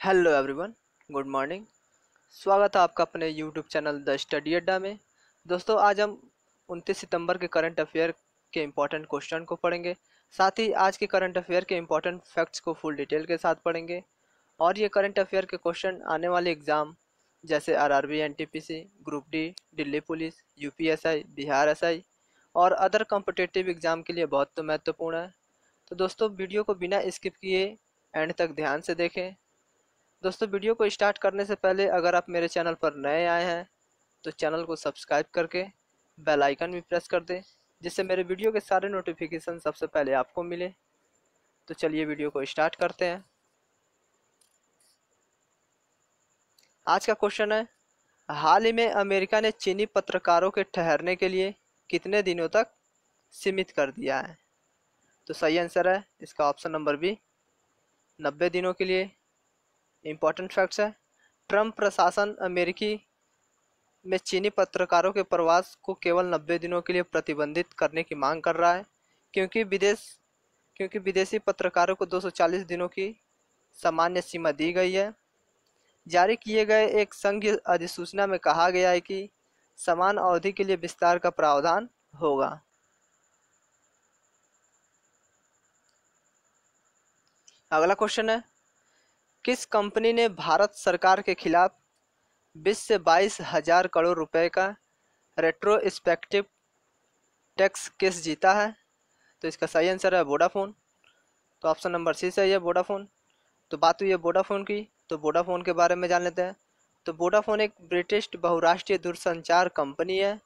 Hello everyone, good morning. स्वागत है आपका अपने यूट्यूब चैनल द स्टडी अड्डा में। दोस्तों, आज हम 29 सितंबर के करंट अफेयर के इम्पोर्टेंट क्वेश्चन को पढ़ेंगे। साथ ही आज के करंट अफेयर के इम्पोर्टेंट फैक्ट्स को फुल डिटेल के साथ पढ़ेंगे। और ये करंट अफेयर के क्वेश्चन आने वाले एग्ज़ाम जैसे RRB, NTPC, group D, Delhi police, UPSI, Bihar SI और अदर कॉम्पिटिटिव एग्ज़ाम के लिए बहुत महत्वपूर्ण है। तो दोस्तों, वीडियो को बिना स्किप किए एंड तक ध्यान से देखें। दोस्तों, वीडियो को स्टार्ट करने से पहले अगर आप मेरे चैनल पर नए आए हैं तो चैनल को सब्सक्राइब करके बेल आइकन भी प्रेस कर दें, जिससे मेरे वीडियो के सारे नोटिफिकेशन सबसे पहले आपको मिले। तो चलिए वीडियो को स्टार्ट करते हैं। आज का क्वेश्चन है, हाल ही में अमेरिका ने चीनी पत्रकारों के ठहरने के लिए कितने दिनों तक सीमित कर दिया है? तो सही आंसर है इसका ऑप्शन नंबर बी, 90 दिनों के लिए। इम्पॉर्टेंट फैक्ट्स है, ट्रंप प्रशासन अमेरिकी में चीनी पत्रकारों के प्रवास को केवल 90 दिनों के लिए प्रतिबंधित करने की मांग कर रहा है, क्योंकि विदेशी पत्रकारों को 240 दिनों की सामान्य सीमा दी गई है। जारी किए गए एक संघीय अधिसूचना में कहा गया है कि समान अवधि के लिए विस्तार का प्रावधान होगा। अगला क्वेश्चन है, किस कंपनी ने भारत सरकार के खिलाफ 20 से 22 हजार करोड़ रुपए का रेट्रोस्पेक्टिव टैक्स केस जीता है? तो इसका सही आंसर है वोडाफोन। तो ऑप्शन नंबर सी सही है, वोडाफोन। तो बात हुई है वोडाफोन की, तो वोडाफोन के बारे में जान लेते हैं। तो वोडाफोन एक ब्रिटिश बहुराष्ट्रीय दूरसंचार कंपनी है।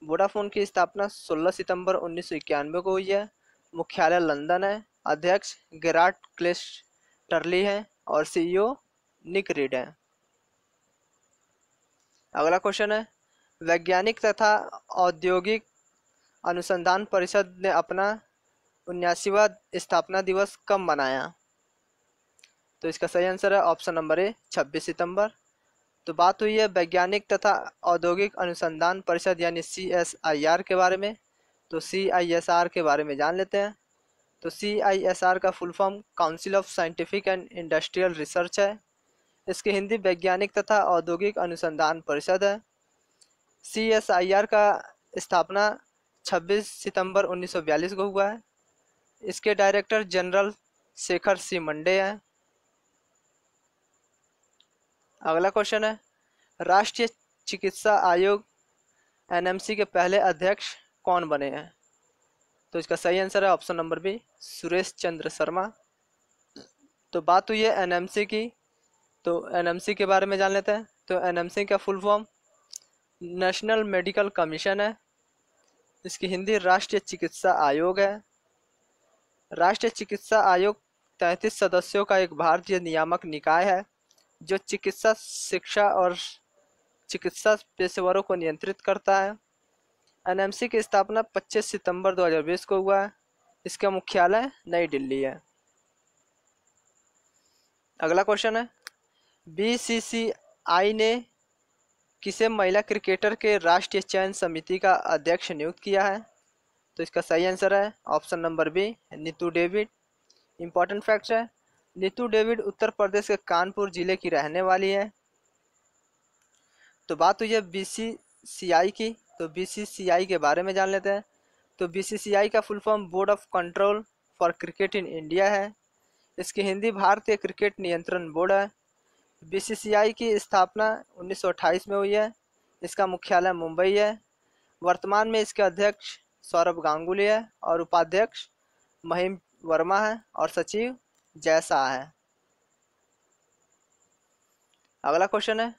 वोडाफोन की स्थापना 16 सितंबर 1991 को हुई है। मुख्यालय लंदन है। अध्यक्ष गेराट क्लेस्टरली है और सीईओ निक रीड है। अगला क्वेश्चन है, वैज्ञानिक तथा औद्योगिक अनुसंधान परिषद ने अपना 79वां स्थापना दिवस कब मनाया? तो इसका सही आंसर है ऑप्शन नंबर ए, 26 सितंबर। तो बात हुई है वैज्ञानिक तथा औद्योगिक अनुसंधान परिषद यानी CSIR के बारे में। तो CISR के बारे में जान लेते हैं। तो CISR का full form council of scientific and industrial research है। इसकी हिंदी वैज्ञानिक तथा औद्योगिक अनुसंधान परिषद है। CSIR का स्थापना 26 सितंबर 1942 को हुआ है। इसके डायरेक्टर जनरल शेखर सी मंडे हैं। अगला क्वेश्चन है, राष्ट्रीय चिकित्सा आयोग NMC के पहले अध्यक्ष कौन बने हैं? तो इसका सही आंसर है option number B, Suresh Chandra Sharma. तो बात हुई है NMC की, तो NMC के बारे में जान लेते हैं। तो NMC का full form national medical commission है। इसकी हिंदी राष्ट्रीय चिकित्सा आयोग है। राष्ट्रीय चिकित्सा आयोग 33 सदस्यों का एक भारतीय नियामक निकाय है जो चिकित्सा शिक्षा और चिकित्सा पेशेवरों को नियंत्रित करता है। NMC की स्थापना 25 सितंबर 2020 को हुआ है। इसका मुख्यालय नई दिल्ली है। अगला क्वेश्चन है, BCCI ने किसे महिला क्रिकेटर के राष्ट्रीय चयन समिति का अध्यक्ष नियुक्त किया है? तो इसका सही आंसर है option number B, Neetu David. Important facts है, नीतू डेविड उत्तर प्रदेश के कानपुर जिले की रहने वाली है। तो बात हुई है BCCI की, तो BCCI के बारे में जान लेते हैं। तो BCCI का full form board of control for cricket in India है। इसकी हिंदी भारतीय क्रिकेट नियंत्रण बोर्ड है। BCCI की स्थापना 1928 में हुई है। इसका मुख्यालय मुंबई है। वर्तमान में इसके अध्यक्ष सौरभ गांगुली है और उपाध्यक्ष महिम वर्मा है और सचिव जय शाह है। अगला क्वेश्चन है,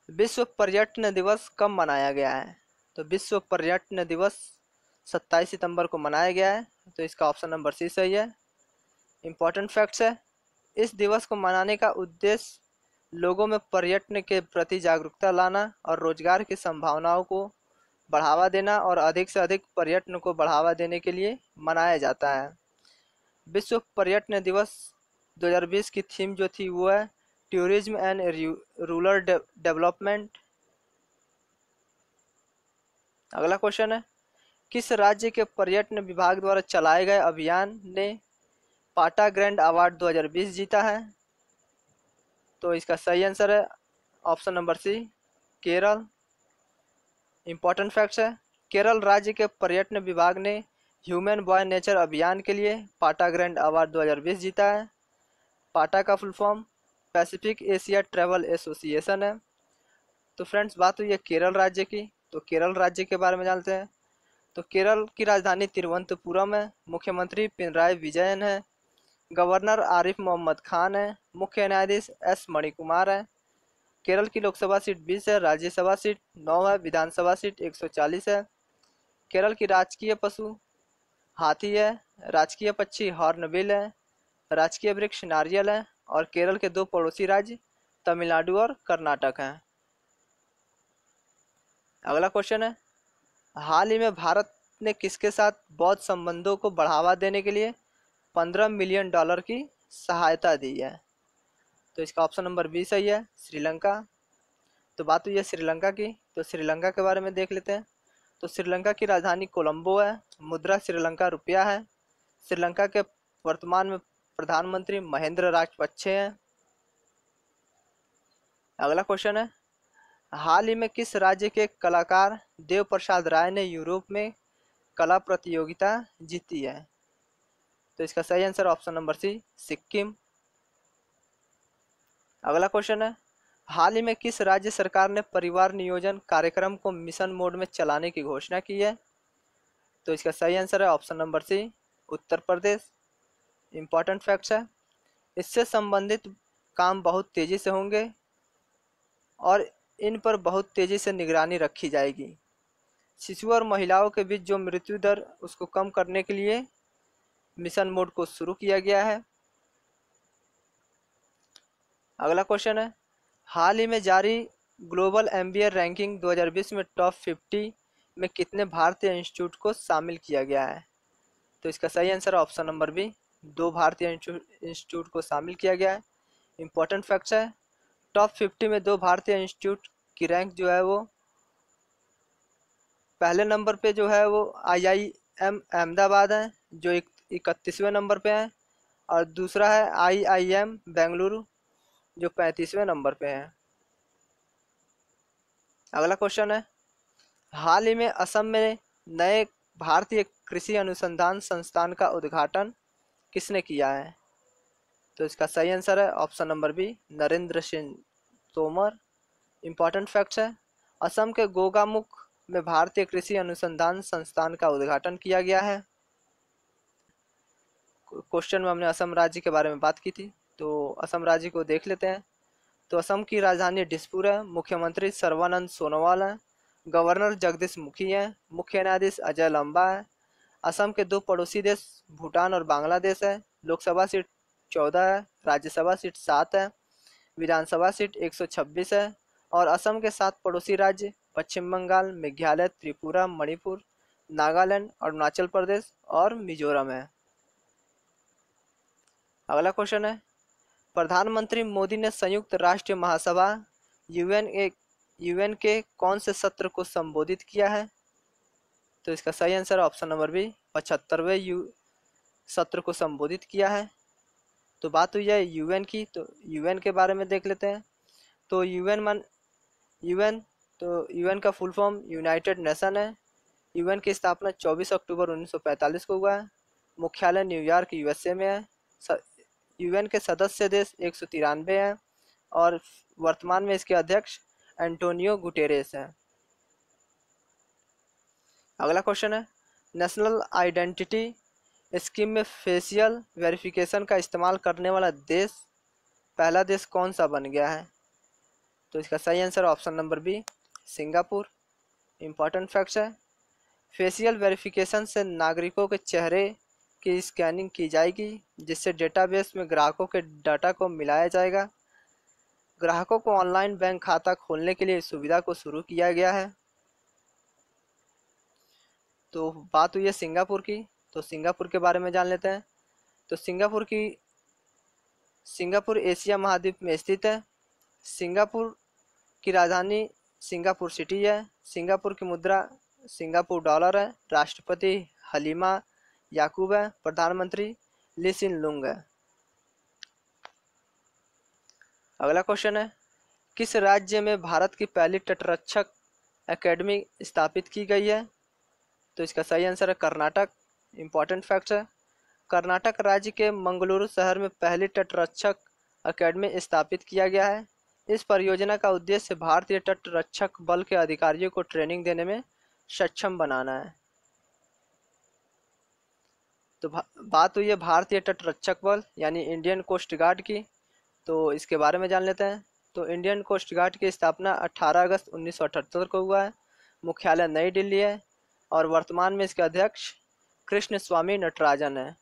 विश्व पर्यटन दिवस कब मनाया गया है? तो विश्व पर्यटन दिवस 27 सितंबर को मनाया गया है। तो इसका ऑप्शन नंबर सी सही है। इम्पॉर्टेंट फैक्ट्स है, इस दिवस को मनाने का उद्देश्य लोगों में पर्यटन के प्रति जागरूकता लाना और रोजगार की संभावनाओं को बढ़ावा देना और अधिक से अधिक पर्यटन को बढ़ावा देने के लिए मनाया जाता है। विश्व पर्यटन दिवस 2020 की थीम जो थी वो है टूरिज्म एंड रूरल डेवलपमेंट। अगला क्वेश्चन है, किस राज्य के पर्यटन विभाग द्वारा चलाए गए अभियान ने पाटा ग्रैंड अवार्ड 2020 जीता है? तो इसका सही आंसर है option number C, Kerala. Important facts है, केरल राज्य के पर्यटन विभाग ने ह्यूमन बॉय नेचर अभियान के लिए पाटा ग्रैंड अवार्ड 2020 जीता है। पाटा का full form Pacific Asia travel association है। तो फ्रेंड्स, बात हुई है केरल राज्य की, तो केरल राज्य के बारे में जानते हैं। तो केरल की राजधानी तिरुवनंतपुरम है। मुख्यमंत्री पिनराई विजयन है। गवर्नर आरिफ मोहम्मद खान है। मुख्य न्यायाधीश एस मणिकुमार है। केरल की लोकसभा सीट 20 है, राज्यसभा सीट 9 है, विधानसभा सीट 140 है। केरल की राजकीय पशु हाथी है। राजकीय पक्षी हॉर्नबिल है। राजकीय वृक्ष नारियल है। और केरल के दो पड़ोसी राज्य तमिलनाडु और कर्नाटक हैं। अगला क्वेश्चन है, हाल ही में भारत ने किसके साथ बौद्ध संबंधों को बढ़ावा देने के लिए 15 मिलियन डॉलर की सहायता दी है? तो इसका ऑप्शन नंबर बी सही है, श्रीलंका। तो बात हुई है श्रीलंका की, तो श्रीलंका के बारे में देख लेते हैं। तो श्रीलंका की राजधानी कोलंबो है। मुद्रा श्रीलंका रुपया है। श्रीलंका के वर्तमान में प्रधानमंत्री महेंद्र राजपक्षे हैं। अगला क्वेश्चन है, हाल ही में किस राज्य के कलाकार देव प्रसाद राय ने यूरोप में कला प्रतियोगिता जीती है? तो इसका सही answer option number C, Sikkim. अगला क्वेश्चन है, हाल ही में किस राज्य सरकार ने परिवार नियोजन कार्यक्रम को मिशन मोड में चलाने की घोषणा की है? तो इसका सही आंसर है ऑप्शन नंबर सी, उत्तर प्रदेश। इम्पॉर्टेंट फैक्ट्स है, इससे संबंधित काम बहुत तेजी से होंगे और इन पर बहुत तेजी से निगरानी रखी जाएगी। शिशु और महिलाओं के बीच जो मृत्यु दर उसको कम करने के लिए मिशन मोड को शुरू किया गया है। अगला क्वेश्चन है, हाल ही में जारी ग्लोबल एमबीए रैंकिंग 2020 में टॉप 50 में कितने भारतीय इंस्टीट्यूट को शामिल किया गया है? तो इसका सही आंसर ऑप्शन नंबर बी, 2 भारतीय इंस्टीट्यूट को शामिल किया गया है। इम्पोर्टेंट फैक्ट्स है, टॉप 50 में 2 भारतीय इंस्टीट्यूट की रैंक जो है वो पहले नंबर पे जो है वो IIM अहमदाबाद है जो 31वें नंबर पे है, और दूसरा है IIM बेंगलुरु जो 35वें नंबर पे है। अगला क्वेश्चन है, हाल ही में असम में नए भारतीय कृषि अनुसंधान संस्थान का उद्घाटन किसने किया है? तो इसका सही आंसर है option number B, Narendra Singh Tomar. Important facts है, असम के गोगामुख में भारतीय कृषि अनुसंधान संस्थान का उद्घाटन किया गया है। क्वेश्चन में हमने असम राज्य के बारे में बात की थी, तो असम राज्य को देख लेते हैं। तो असम की राजधानी दिसपुर है। मुख्यमंत्री सर्बानंद सोनोवाल है। गवर्नर जगदीश मुखी हैं। मुख्य न्यायाधीश अजय लंबा है। असम के दो पड़ोसी देश भूटान और बांग्लादेश है। लोकसभा सीट 14 है। राज्यसभा सीट 7 है। विधानसभा सीट 126 है। और असम के 7 पड़ोसी राज्य पश्चिम बंगाल, मेघालय, त्रिपुरा, मणिपुर, नागालैंड, अरुणाचल प्रदेश और मिजोरम है। अगला क्वेश्चन है, प्रधानमंत्री मोदी ने संयुक्त राष्ट्र महासभा यूएन के कौन से सत्र को संबोधित किया है? तो इसका सही आंसर ऑप्शन नंबर बी, 75वें सत्र को संबोधित किया है। तो बात हुई है यूएन की, तो यूएन के बारे में देख लेते हैं। तो यूएन का फुल फॉर्म यूनाइटेड नेशन है। यूएन की स्थापना 24 अक्टूबर 1945 को हुआ है। मुख्यालय न्यूयॉर्क USA में है। यूएन के सदस्य देश 193 हैं और वर्तमान में इसके अध्यक्ष एंटोनियो गुटेरेस हैं। अगला क्वेश्चन है, नेशनल आइडेंटिटी स्कीम में फेशियल वेरिफिकेशन का इस्तेमाल करने वाला देश पहला देश कौन सा बन गया है? तो इसका सही answer option number B, Singapore. Important facts है, फेशियल वेरिफिकेशन से नागरिकों के चेहरे की स्कैनिंग की जाएगी जिससे डेटाबेस में ग्राहकों के डाटा को मिलाया जाएगा। ग्राहकों को ऑनलाइन बैंक खाता खोलने के लिए सुविधा को शुरू किया गया है। तो बात हुई है सिंगापुर की, तो सिंगापुर के बारे में जान लेते हैं। तो सिंगापुर एशिया महाद्वीप में स्थित है। सिंगापुर की राजधानी सिंगापुर सिटी है। सिंगापुर की मुद्रा सिंगापुर डॉलर है। राष्ट्रपति हलीमा याकूब है। प्रधानमंत्री ली सिन लुंग है। अगला क्वेश्चन है, किस राज्य में भारत की पहली तटरक्षक एकेडमी स्थापित की गई है? तो इसका सही आंसर है कर्नाटक। इंपॉर्टेंट फैक्ट है, कर्नाटक राज्य के मंगलुरु शहर में पहली तटरक्षक एकेडमी स्थापित किया गया है। इस परियोजना का उद्देश्य भारतीय तटरक्षक बल के अधिकारियों को ट्रेनिंग देने में सक्षम बनाना है। तो बात हुई है भारतीय तटरक्षक बल यानी इंडियन कोस्ट गार्ड की, तो इसके बारे में जान लेते हैं। तो इंडियन कोस्ट गार्ड की स्थापना 18 अगस्त 1978 को हुआ है। मुख्यालय नई दिल्ली है और वर्तमान में इसके अध्यक्ष कृष्ण स्वामी नटराजन है।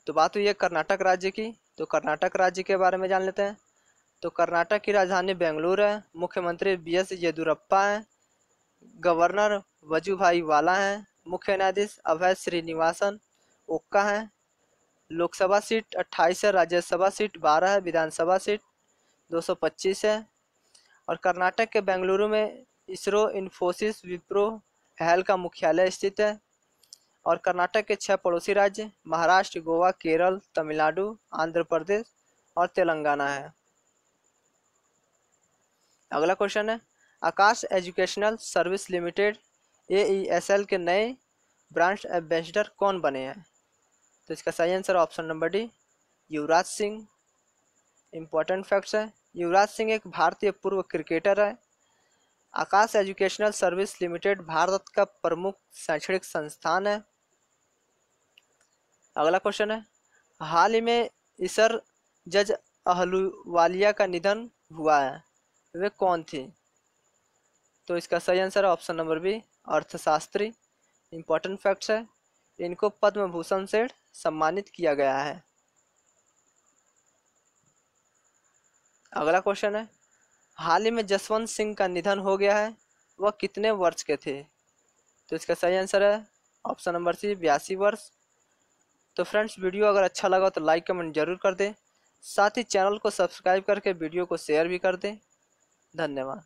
तो बात हुई है कर्नाटक राज्य की, तो कर्नाटक राज्य के बारे में जान लेते हैं। तो कर्नाटक की राजधानी बेंगलुरु है। मुख्यमंत्री BS येदियुरप्पा हैं। गवर्नर वजुभाई वाला हैं। मुख्य न्यायाधीश अभय श्रीनिवासन ओक्का हैं। लोकसभा सीट 28 है, राज्यसभा सीट 12 है, विधानसभा सीट 225 है। और कर्नाटक के बेंगलुरु में इसरो, इन्फोसिस, विप्रो, हेल का मुख्यालय स्थित है। और कर्नाटक के 6 पड़ोसी राज्य महाराष्ट्र, गोवा, केरल, तमिलनाडु, आंध्र प्रदेश और तेलंगाना है। अगला क्वेश्चन है, आकाश एजुकेशनल सर्विस लिमिटेड AESL के नए ब्रांड एम्बेसडर कौन बने हैं? तो इसका सही answer option number D, Yuvraj Singh. Important facts है, युवराज सिंह एक भारतीय पूर्व क्रिकेटर है। आकाश एजुकेशनल सर्विस लिमिटेड भारत का प्रमुख शैक्षणिक संस्थान है। अगला क्वेश्चन है, हाल ही में इसर जज अहलुवालिया का निधन हुआ है, वे कौन थी? तो इसका सही आंसर है ऑप्शन नंबर बी, अर्थशास्त्री। इंपॉर्टेंट फैक्ट्स है, इनको पद्म भूषण से सम्मानित किया गया है। अगला क्वेश्चन है, हाल ही में जसवंत सिंह का निधन हो गया है, वह कितने वर्ष के थे? तो इसका सही आंसर है ऑप्शन नंबर सी, 82 वर्ष। तो फ्रेंड्स, वीडियो अगर अच्छा लगा तो लाइक कमेंट जरूर कर दें, साथ ही चैनल को सब्सक्राइब करके वीडियो को शेयर भी कर दें। धन्यवाद।